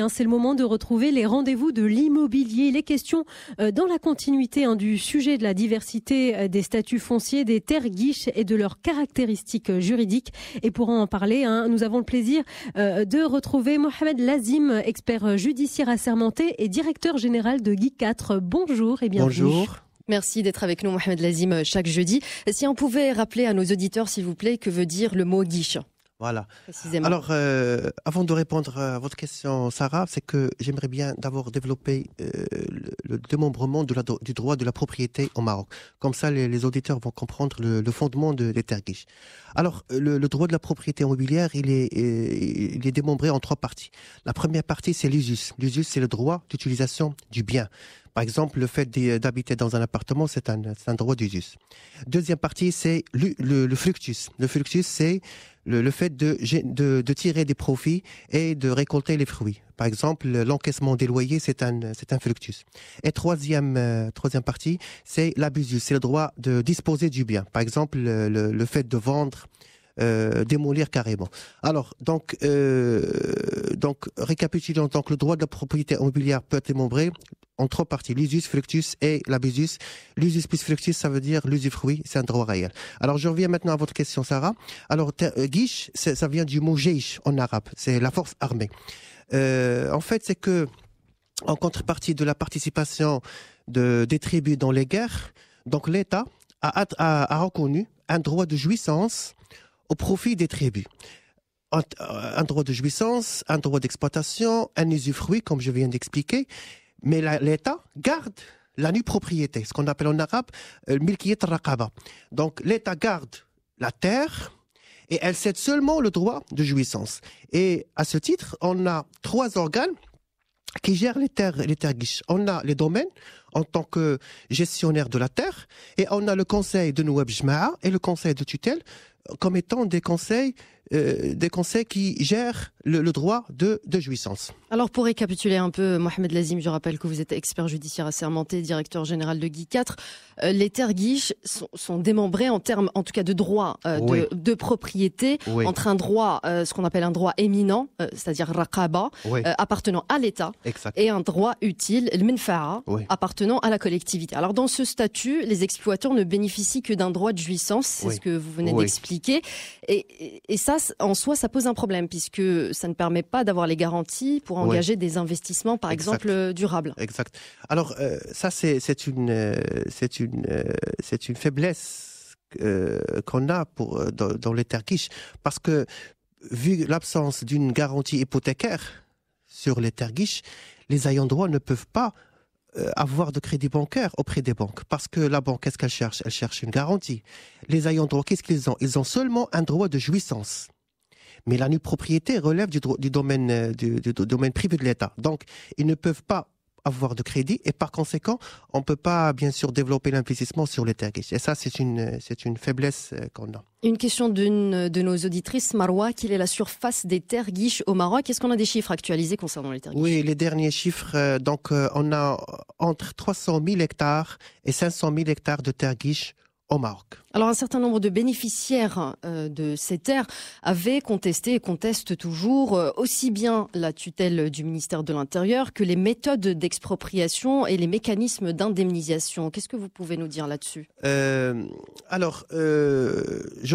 c'est le moment de retrouver les rendez-vous de l'immobilier. Les questions dans la continuité du sujet de la diversité des statuts fonciers, des terres guiches et de leurs caractéristiques juridiques. Et pour en parler, nous avons le plaisir de retrouver Mohamed Lazim, expert judiciaire assermenté et directeur général de Guy 4. Bonjour et bienvenue. Bonjour. Merci d'être avec nous, Mohamed Lazim, chaque jeudi. Si on pouvait rappeler à nos auditeurs, s'il vous plaît, que veut dire le mot guiche? Voilà. Précisément. Alors, avant de répondre à votre question, Sarah, c'est que j'aimerais bien d'abord développer le démembrement du droit de la propriété au Maroc. Comme ça, les auditeurs vont comprendre le fondement des terres guiches. Alors, le droit de la propriété immobilière, il est démembré en trois parties. La première partie, c'est l'usus. L'usus, c'est le droit d'utilisation du bien. Par exemple, le fait d'habiter dans un appartement, c'est un droit d'usus. Deuxième partie, c'est le fructus. Le fructus, c'est le fait de tirer des profits et de récolter les fruits. Par exemple, l'encaissement des loyers, c'est un fructus. Et troisième partie, c'est l'abusus. C'est le droit de disposer du bien. Par exemple, le fait de vendre, démolir carrément. Alors, donc récapitulons. Donc, le droit de la propriété immobilière peut être démembré en trois parties, l'usus, fructus et l'abusus. L'usus plus fructus, ça veut dire l'usufruit, c'est un droit réel. Alors, je reviens maintenant à votre question, Sarah. Alors, guiche, ça vient du mot jeish en arabe, c'est la force armée. En fait, c'est que, en contrepartie de la participation des tribus dans les guerres, donc l'État a reconnu un droit de jouissance au profit des tribus. Un droit de jouissance, un droit d'exploitation, un usufruit, comme je viens d'expliquer. Mais l'État garde la nue propriété, ce qu'on appelle en arabe milkiyat raqaba. Donc l'État garde la terre et elle cède seulement le droit de jouissance. Et à ce titre, on a trois organes qui gèrent les terres guiches. On a les domaines en tant que gestionnaire de la terre et on a le conseil de Nouab Jma'a et le conseil de tutelle comme étant des conseils qui gèrent le droit de jouissance. Alors pour récapituler un peu, Mohamed Lazim, je rappelle que vous êtes expert judiciaire assermenté, directeur général de Guy 4. Les terres guiches sont démembrées en termes, en tout cas, de droit Oui. de propriété, Oui. entre un droit, ce qu'on appelle un droit éminent, c'est-à-dire raqaba, Oui. appartenant à l'État, Exact. et un droit utile, le minfa'a, Oui. appartenant à la collectivité. Alors dans ce statut, les exploiteurs ne bénéficient que d'un droit de jouissance, c'est Oui. ce que vous venez Oui. d'expliquer. Et ça, en soi, ça pose un problème, puisque ça ne permet pas d'avoir les garanties pour engager des investissements, par Exact. exemple, durables. Exact. Alors ça c'est une faiblesse qu'on a dans les terres guiches parce que vu l'absence d'une garantie hypothécaire sur les terres guiches, les ayants droit ne peuvent pas avoir de crédit bancaire auprès des banques parce que la banque, qu'est-ce qu'elle cherche? Elle cherche une garantie. Les ayants droit, qu'est-ce qu'ils ont? Ils ont seulement un droit de jouissance. Mais la nue propriété relève du domaine privé de l'État. Donc, ils ne peuvent pas avoir de crédit et par conséquent, on ne peut pas, bien sûr, développer l'investissement sur les terres guiches. Et ça, c'est une faiblesse qu'on a. Une question d'une de nos auditrices, Marwa, quelle est la surface des terres guiches au Maroc? Est-ce qu'on a des chiffres actualisés concernant les terres guiches? Oui, les derniers chiffres, on a entre 300 000 hectares et 500 000 hectares de terres guiches au Maroc. Alors un certain nombre de bénéficiaires de ces terres avaient contesté et contestent toujours aussi bien la tutelle du ministère de l'Intérieur que les méthodes d'expropriation et les mécanismes d'indemnisation. Qu'est-ce que vous pouvez nous dire là-dessus? Je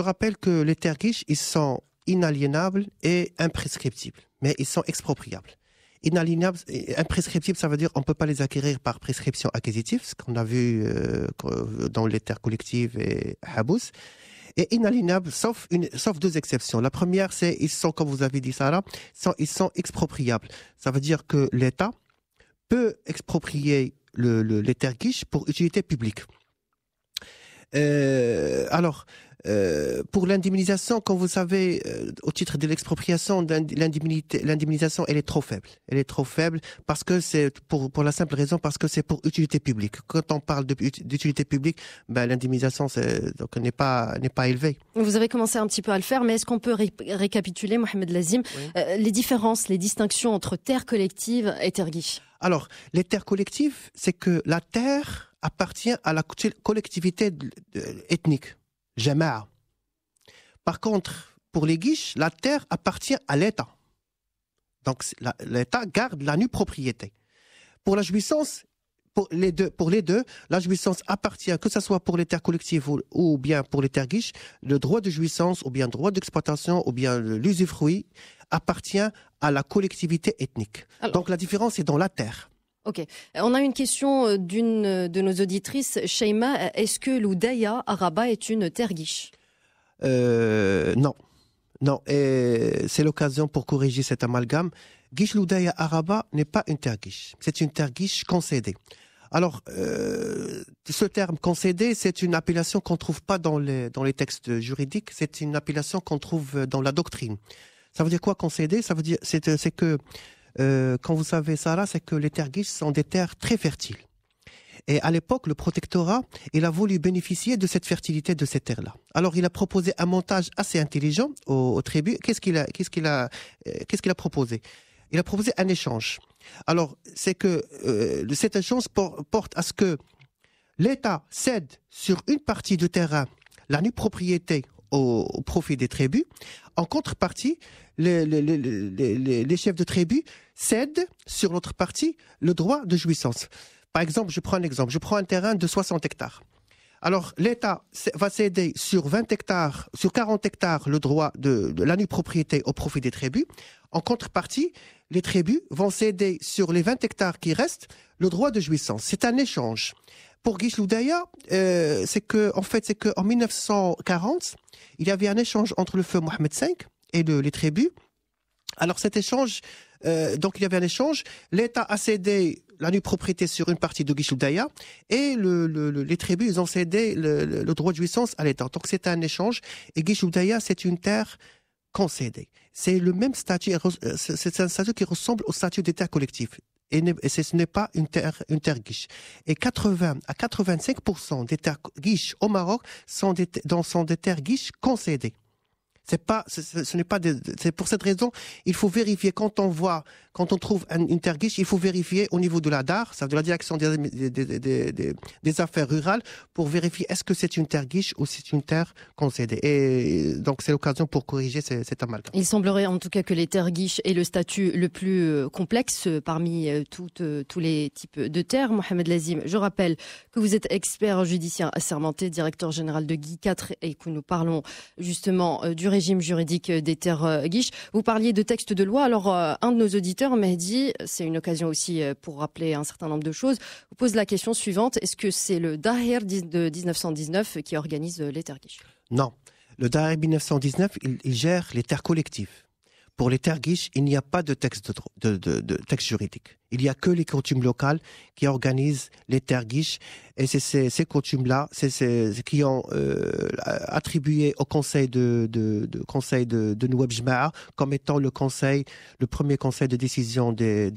rappelle que les terres guiches, ils sont inaliénables et imprescriptibles, mais ils sont expropriables. Inaliénables et imprescriptibles, ça veut dire on ne peut pas les acquérir par prescription acquisitive, ce qu'on a vu dans les terres collectives et Habous. Et inaliénables, sauf deux exceptions. La première, c'est ils sont, comme vous avez dit Sarah, ils sont expropriables. Ça veut dire que l'État peut exproprier les terres guiches pour utilité publique. Pour l'indemnisation, comme vous savez, au titre de l'expropriation, l'indemnisation, elle est trop faible. Elle est trop faible parce que c'est pour la simple raison parce que c'est pour utilité publique. Quand on parle d'utilité publique, l'indemnisation n'est pas élevée. Vous avez commencé un petit peu à le faire, mais est-ce qu'on peut récapituler, Mohamed Lazim, les différences, les distinctions entre terres collectives et terres guiches? Alors, les terres collectives, c'est que la terre appartient à la collectivité ethnique. Jama'a. Par contre, pour les guiches, la terre appartient à l'État. Donc l'État garde la nue propriété. Pour la jouissance, pour les deux, la jouissance appartient, que ce soit pour les terres collectives ou bien pour les terres guiches, le droit de jouissance ou bien le droit d'exploitation ou bien l'usufruit appartient à la collectivité ethnique. Alors, donc la différence est dans la terre. Ok. On a une question d'une de nos auditrices, Sheima. Est-ce que l'Oudaya à Rabat est une terre guiche? Non. Non, et c'est l'occasion pour corriger cet amalgame. Guiche l'Oudaya à Rabat n'est pas une terre guiche. C'est une terre guiche concédée. Alors, ce terme concédé, c'est une appellation qu'on ne trouve pas dans les textes juridiques. C'est une appellation qu'on trouve dans la doctrine. Ça veut dire quoi concédé? Ça veut dire c'est que quand vous savez Sarah, c'est que les terres guiches sont des terres très fertiles. Et à l'époque, le protectorat, il a voulu bénéficier de cette fertilité de ces terres-là. Alors, il a proposé un montage assez intelligent aux tribus. Qu'est-ce qu'il a proposé? Il a proposé un échange. Alors, c'est que cet échange porte à ce que l'État cède sur une partie de terrain la nue propriété au profit des tribus. En contrepartie, les chefs de tribu cèdent sur l'autre partie le droit de jouissance. Par exemple, je prends un exemple. Je prends un terrain de 60 hectares. Alors, l'État va céder sur 20 hectares, sur 40 hectares, le droit de la nue propriété au profit des tribus. En contrepartie, les tribus vont céder sur les 20 hectares qui restent le droit de jouissance. C'est un échange. Pour Guiche l'Oudaya, c'est qu'en 1940, il y avait un échange entre le feu Mohamed V et les tribus. Alors, cet échange, donc il y avait un échange. L'État a cédé la nue propriété sur une partie de Guiche l'Oudaya et les tribus, ils ont cédé le droit de jouissance à l'État. Donc, c'est un échange. Et Guiche l'Oudaya, c'est une terre concédée. C'est le même statut, c'est un statut qui ressemble au statut des terres collectives. Et ce n'est pas une terre guiche. Et 80 à 85% des terres guiches au Maroc sont des terres guiches concédées. Ce n'est pas c'est pour cette raison, il faut vérifier quand on trouve une terre guiche, il faut vérifier au niveau de la DAR, ça veut dire la direction des affaires rurales, pour vérifier est-ce que c'est une terre guiche ou c'est une terre concédée. Et donc c'est l'occasion pour corriger cet amalgame. Il semblerait en tout cas que les terres guiches aient le statut le plus complexe parmi tous les types de terres. Mohamed Lazim, je rappelle que vous êtes expert judiciaire assermenté, directeur général de Guy 4 et que nous parlons justement du régime juridique des terres guiches. Vous parliez de textes de loi. Alors, un de nos auditeurs, Mehdi, c'est une occasion aussi pour rappeler un certain nombre de choses, vous pose la question suivante. Est-ce que c'est le Daher de 1919 qui organise les terres guiches? Non. Le Daher 1919, il gère les terres collectives. Pour les terres guiches, il n'y a pas de texte texte juridique. Il n'y a que les coutumes locales qui organisent les terres guiches. Et c'est ces coutumes-là qui ont attribué au conseil de Nouab Jma'a comme étant le premier conseil de décision des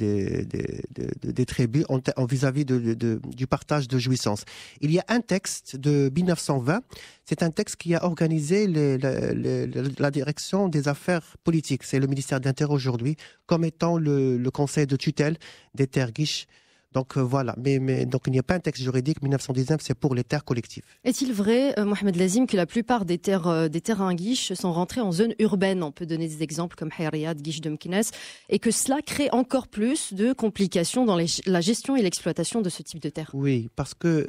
tribus vis-à-vis du partage de jouissance. Il y a un texte de 1920. C'est un texte qui a organisé la direction des affaires politiques. C'est le ministère de l'Intérieur aujourd'hui comme étant le conseil de tutelle des terres guiches. Donc voilà, mais donc il n'y a pas un texte juridique. 1919, c'est pour les terres collectives. Est-il vrai, Mohamed Lazim, que la plupart des terrains guiches sont rentrés en zone urbaine? On peut donner des exemples comme Hayriyad, Guiche de Meknès, et que cela crée encore plus de complications dans la gestion et l'exploitation de ce type de terres? Oui, parce que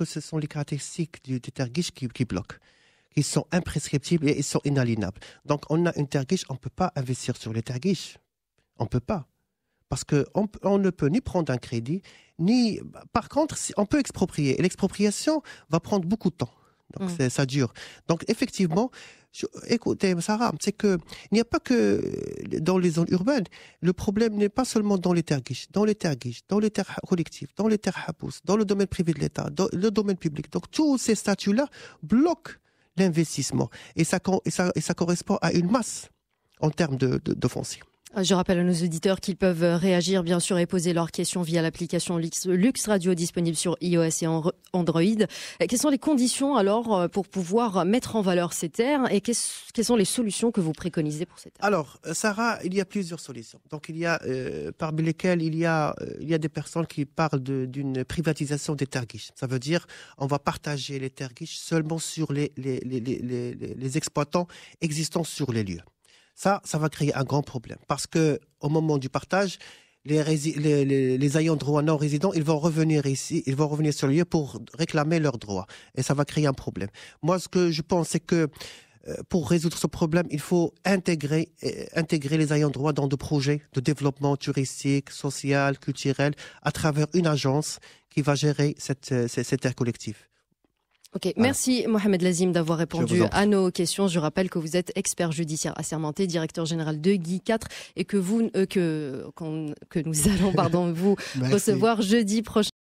ce sont les caractéristiques des terres guiches qui bloquent. Ils sont imprescriptibles et ils sont inaliénables. Donc on a une terre guiche, on ne peut pas investir sur les terres guiches. On ne peut pas. Parce qu'on ne peut ni prendre un crédit, ni... Par contre, on peut exproprier. Et l'expropriation va prendre beaucoup de temps. Donc, ça dure. Donc, effectivement, écoutez, Sarah, c'est qu'il n'y a pas que dans les zones urbaines. Le problème n'est pas seulement dans les terres guiches. Dans les terres guiches, dans les terres collectives, dans les terres habous, dans le domaine privé de l'État, dans le domaine public. Donc, tous ces statuts-là bloquent l'investissement. Et ça correspond à une masse en termes de foncier. Je rappelle à nos auditeurs qu'ils peuvent réagir, bien sûr, et poser leurs questions via l'application Lux Radio disponible sur iOS et Android. Quelles sont les conditions alors pour pouvoir mettre en valeur ces terres et quelles sont les solutions que vous préconisez pour ces terres? Alors, Sarah, il y a plusieurs solutions. Donc, il y a parmi lesquelles il y a des personnes qui parlent d'une privatisation des terres guiches. Ça veut dire on va partager les terres guiches seulement sur les exploitants existants sur les lieux. Ça va créer un grand problème. Parce que au moment du partage, les ayants droit non résidents, ils vont revenir ici, ils vont revenir sur le lieu pour réclamer leurs droits. Et ça va créer un problème. Moi, ce que je pense, c'est que pour résoudre ce problème, il faut intégrer les ayants droit dans des projets de développement touristique, social, culturel, à travers une agence qui va gérer cette aire collective. Ok, merci Mohamed Lazim d'avoir répondu à nos questions. Je rappelle que vous êtes expert judiciaire assermenté, directeur général de Guy 4 et que nous allons vous recevoir jeudi prochain.